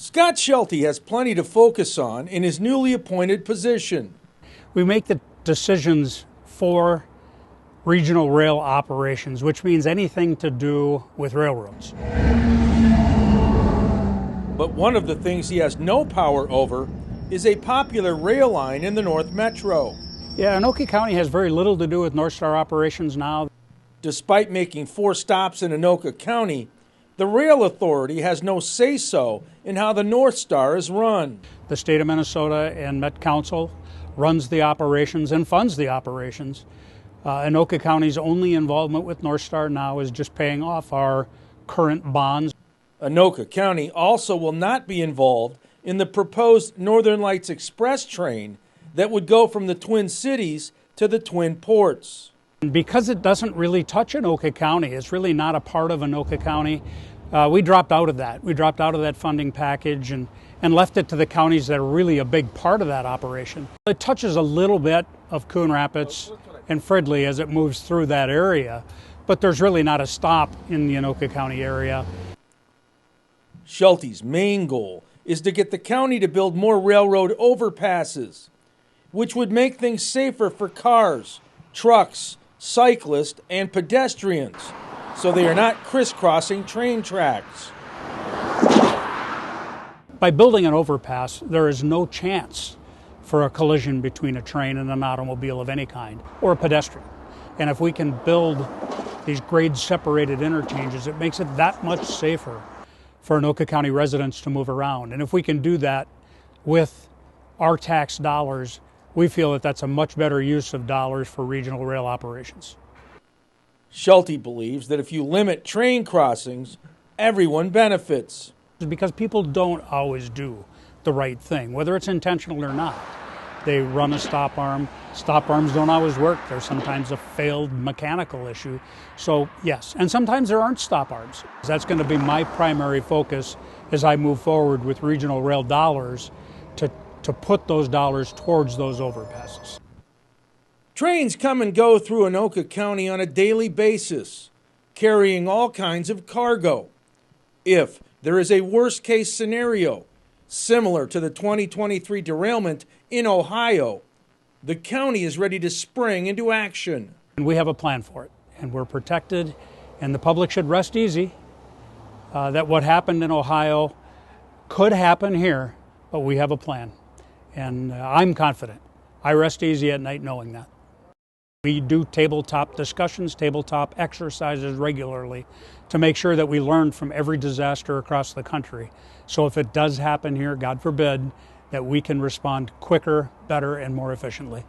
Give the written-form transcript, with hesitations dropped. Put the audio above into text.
Scott Schulte has plenty to focus on in his newly appointed position. We make the decisions for regional rail operations, which means anything to do with railroads. But one of the things he has no power over is a popular rail line in the North Metro. Yeah, Anoka County has very little to do with North Star operations now. Despite making 4 stops in Anoka County, the rail authority has no say-so in how the North Star is run. The state of Minnesota and Met Council runs the operations and funds the operations. Anoka County's only involvement with North Star now is just paying off our current bonds. Anoka County also will not be involved in the proposed Northern Lights Express train that would go from the Twin Cities to the Twin Ports. Because it doesn't really touch Anoka County, it's really not a part of Anoka County, we dropped out of that. We dropped out of that funding package and left it to the counties that are really a big part of that operation. It touches a little bit of Coon Rapids and Fridley as it moves through that area, but there's really not a stop in the Anoka County area. Schulte's main goal is to get the county to build more railroad overpasses, which would make things safer for cars, trucks, cyclists, and pedestrians, so they are not crisscrossing train tracks. By building an overpass, there is no chance for a collision between a train and an automobile of any kind, or a pedestrian. And if we can build these grade-separated interchanges, it makes it that much safer for Anoka County residents to move around. And if we can do that with our tax dollars, we feel that that's a much better use of dollars for regional rail operations. Schulte believes that if you limit train crossings, everyone benefits. Because people don't always do the right thing, whether it's intentional or not. They run a stop arm. Stop arms don't always work. There's sometimes a failed mechanical issue. So yes, and sometimes there aren't stop arms. That's going to be my primary focus as I move forward with regional rail dollars to put those dollars towards those overpasses. Trains come and go through Anoka County on a daily basis, carrying all kinds of cargo. If there is a worst-case scenario, similar to the 2023 derailment in Ohio, the county is ready to spring into action. And we have a plan for it, and we're protected, and the public should rest easy that what happened in Ohio could happen here, but we have a plan. And I'm confident. I rest easy at night knowing that. We do tabletop discussions, tabletop exercises regularly to make sure that we learn from every disaster across the country. So if it does happen here, God forbid, that we can respond quicker, better, and more efficiently.